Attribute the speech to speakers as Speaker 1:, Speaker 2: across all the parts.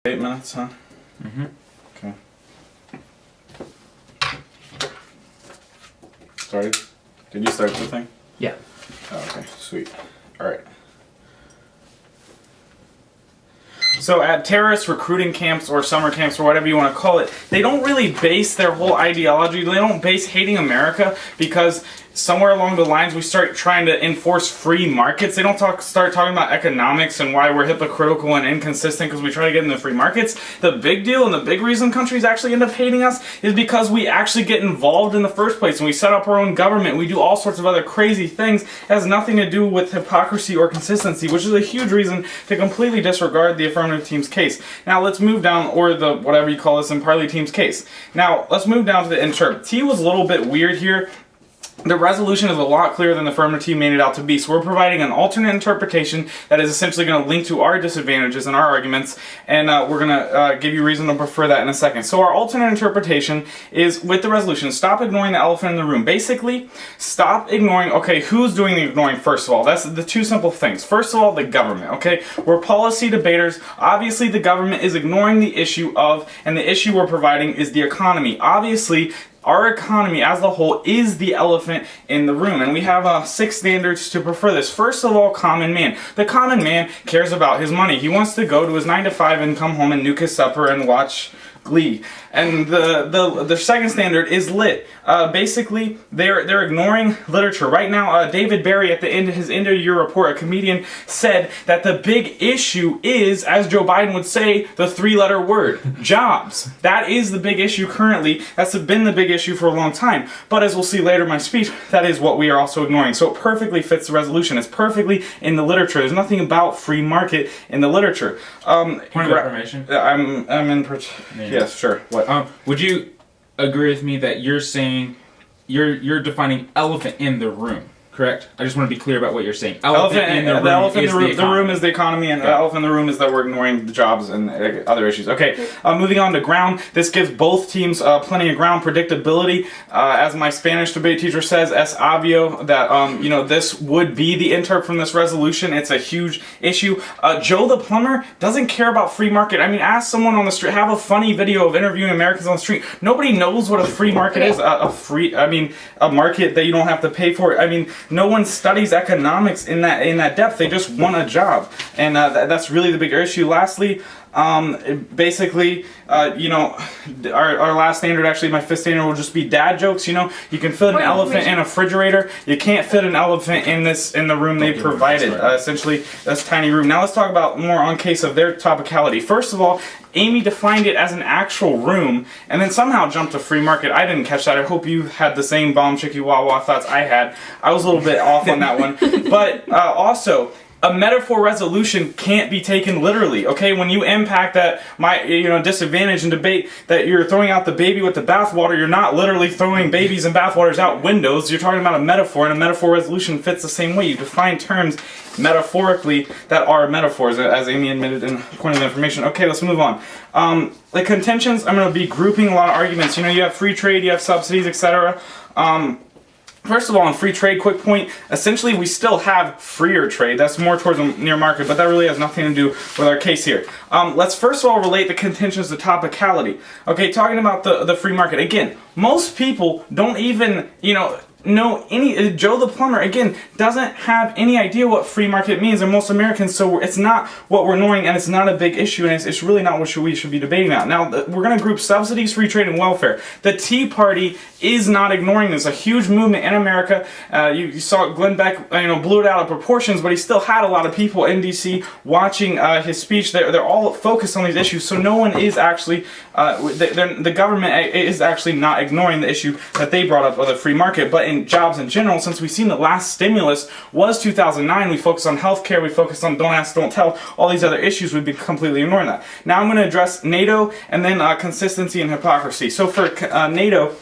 Speaker 1: 8 minutes, huh?
Speaker 2: Mm-hmm.
Speaker 1: Okay. Started? Did you start the thing?
Speaker 2: Yeah.
Speaker 1: Oh, okay, sweet. Alright. So at terrorist recruiting camps or summer camps or whatever you want to call it, they don't really base their whole ideology, they don't base hating America because somewhere along the lines we start trying to enforce free markets. They don't start talking about economics and why we're hypocritical and inconsistent because we try to get into free markets. The big deal and the big reason countries actually end up hating us is because we actually get involved in the first place and we set up our own government. We do all sorts of other crazy things. It has nothing to do with hypocrisy or consistency, which is a huge reason to completely disregard the affirmative team's case. Now let's move down, or the whatever you call this, Impartially team's case. Now let's move down to the interp. T was a little bit weird here. The resolution is a lot clearer than the affirmative team made it out to be, so we're providing an alternate interpretation that is essentially going to link to our disadvantages and our arguments, and we're going to give you reason to prefer that in a second. So our alternate interpretation is, with the resolution, stop ignoring the elephant in the room. Basically, stop ignoring, okay, who's doing the ignoring first of all? That's the two simple things. First of all, the government, okay? We're policy debaters. Obviously, the government is ignoring the issue of, and the issue we're providing is the economy. Obviously, our economy as a whole is the elephant in the room, and we have 6 standards to prefer this. First of all, common man. The common man cares about his money. He wants to go to his 9 to 5 and come home and nuke his supper and watch Glee. And the second standard is lit. Basically, they're ignoring literature. Right now, David Barry, at the end of his end of year report, a comedian, said that the big issue is, as Joe Biden would say, the 3-letter word, jobs. That is the big issue currently. That's been the big issue for a long time. But as we'll see later in my speech, that is what we are also ignoring. So it perfectly fits the resolution. It's perfectly in the literature. There's nothing about free market in the literature.
Speaker 2: Point of information.
Speaker 1: I'm in. Yes, sure. What?
Speaker 2: Would you agree with me that you're saying you're defining elephant in the room, correct? I just want to be clear about what you're saying. Elephant in the room.
Speaker 1: The elephant in the room is the economy, and the elephant in the room is that we're ignoring the jobs and other issues. Okay, moving on to ground. This gives both teams plenty of ground predictability. As my Spanish debate teacher says, es obvio that this would be the interp from this resolution. It's a huge issue. Joe the plumber doesn't care about free market. I mean, ask someone on the street. Have a funny video of interviewing Americans on the street. Nobody knows what a free market is. A market that you don't have to pay for. I mean, no one studies economics in that depth. They just want a job, and that's really the bigger issue. Lastly, basically, our last standard, actually my 5th standard, will just be dad jokes. You can fit an elephant in a refrigerator. You can't fit an elephant in the room they provided. Essentially, this tiny room. Now let's talk about more on case of their topicality. First of all, Amy defined it as an actual room and then somehow jumped to free market. I didn't catch that. I hope you had the same bomb chicky wah wah thoughts I had. I was a little bit off on that one. But also, a metaphor resolution can't be taken literally, okay? When you impact that disadvantage in debate that you're throwing out the baby with the bathwater, you're not literally throwing babies and bathwaters out windows. You're talking about a metaphor, and a metaphor resolution fits the same way. You define terms metaphorically that are metaphors, as Amy admitted in Point of Information. Okay, let's move on. The contentions, I'm going to be grouping a lot of arguments. You have free trade, you have subsidies, etc. First of all, on free trade, quick point, essentially we still have freer trade. That's more towards the near market, but that really has nothing to do with our case here. Let's first of all relate the contentions to topicality. Okay, talking about the free market. Again, most people don't even, know any. Joe the plumber, again, doesn't have any idea what free market means, and most Americans, so it's not what we're knowing, and it's not a big issue, and it's really not what we should be debating about. Now, we're going to group subsidies, free trade, and welfare. The Tea Party is not ignoring this. A huge movement in America. You saw Glenn Beck, blew it out of proportions, but he still had a lot of people in D.C. watching his speech. They're all focused on these issues, so no one is actually, the government is actually not ignoring the issue that they brought up of the free market. But in jobs in general, since we've seen the last stimulus was 2009, we focused on healthcare, we focused on don't ask, don't tell, all these other issues, we'd be completely ignoring that. Now I'm going to address NATO and then consistency and hypocrisy. So for NATO,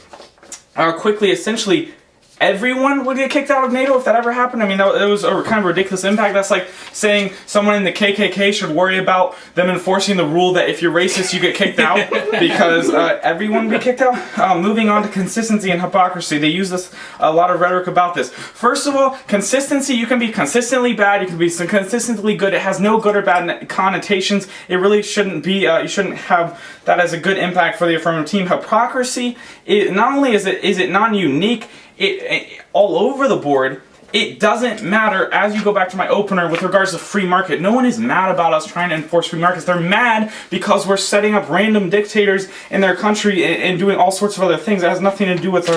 Speaker 1: quickly, essentially, everyone would get kicked out of NATO if that ever happened. I mean, it was a kind of ridiculous impact. That's like saying someone in the KKK should worry about them enforcing the rule that if you're racist, you get kicked out because everyone would be kicked out. Moving on to consistency and hypocrisy. They use this a lot of rhetoric about this. First of all, consistency, you can be consistently bad, you can be consistently good. It has no good or bad connotations. It really shouldn't be, you shouldn't have that as a good impact for the affirmative team. Hypocrisy, not only is it non-unique, it all over the board, it doesn't matter as you go back to my opener with regards to free market. No one is mad about us trying to enforce free markets. They're mad because we're setting up random dictators in their country and doing all sorts of other things that has nothing to do with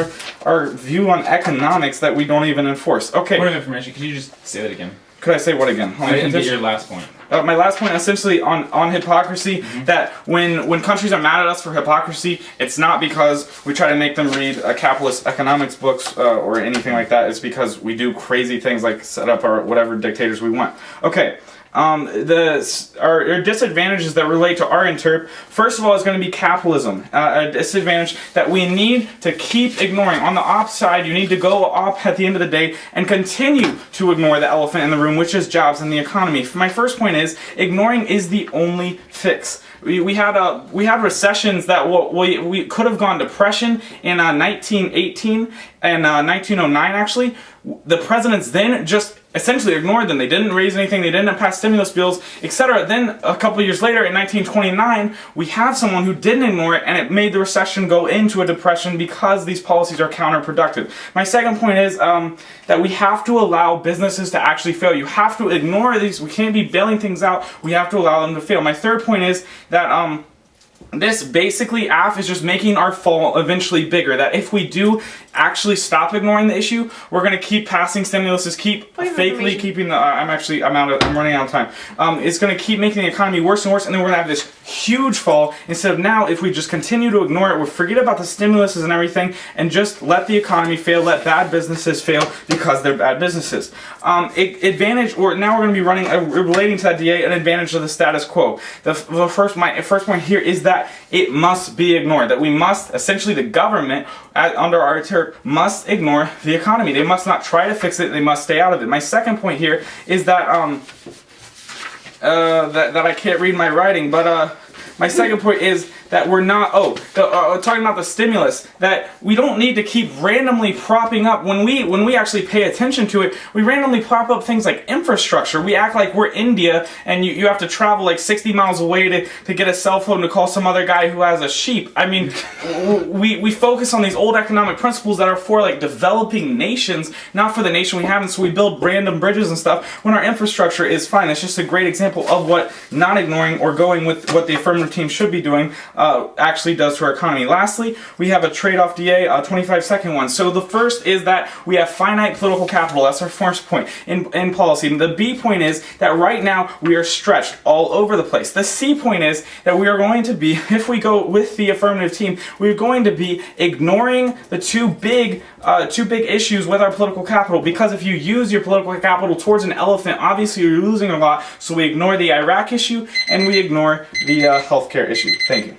Speaker 1: our view on economics that we don't even enforce. Okay.
Speaker 2: Point of information, could you just say that again?
Speaker 1: Could I say what again?
Speaker 2: I didn't get your last point.
Speaker 1: My last point, essentially, on hypocrisy, that when countries are mad at us for hypocrisy, it's not because we try to make them read capitalist economics books or anything like that. It's because we do crazy things like set up our whatever dictators we want. Okay. Our disadvantages that relate to our interp, first of all, is going to be capitalism. A disadvantage that we need to keep ignoring. On the op side, you need to go op at the end of the day and continue to ignore the elephant in the room, which is jobs and the economy. My first point is, ignoring is the only fix. We had recessions that we could have gone depression in 1918 and 1909 actually. The presidents then just essentially ignored them. They didn't raise anything, they didn't pass stimulus bills, etc. Then a couple years later in 1929, we have someone who didn't ignore it and it made the recession go into a depression because these policies are counterproductive. My second point is that we have to allow businesses to actually fail. You have to ignore these. We can't be bailing things out. We have to allow them to fail. My third point is that this basically is just making our fall eventually bigger. That if we do actually stop ignoring the issue, we're going to keep passing stimuluses, keep fakely keeping the. I'm running out of time. It's going to keep making the economy worse and worse, and then we're going to have this huge fall. Instead of now, if we just continue to ignore it, we'll forget about the stimuluses and everything, and just let the economy fail, let bad businesses fail because they're bad businesses. Advantage, or now we're going to be running relating to that DA, an advantage of the status quo. My first point here is that it must be ignored. That we must, essentially the government, under our term, must ignore the economy. They must not try to fix it, they must stay out of it. My second point here is that, that I can't read my writing, but my second point is that we're not, talking about the stimulus, that we don't need to keep randomly propping up, when we actually pay attention to it, we randomly prop up things like infrastructure. We act like we're India and you have to travel like 60 miles away to get a cell phone to call some other guy who has a sheep. I mean, we focus on these old economic principles that are for like developing nations, not for the nation we have, and so we build random bridges and stuff when our infrastructure is fine. It's just a great example of what not ignoring or going with what the affirmative team should be doing actually does to our economy. Lastly, we have a trade-off DA, a 25-second one. So the first is that we have finite political capital. That's our first point in policy. And the B point is that right now we are stretched all over the place. The C point is that we are going to be, if we go with the affirmative team, we're going to be ignoring the two big issues with our political capital, because if you use your political capital towards an elephant, obviously you're losing a lot. So we ignore the Iraq issue and we ignore the healthcare issue. Thank you.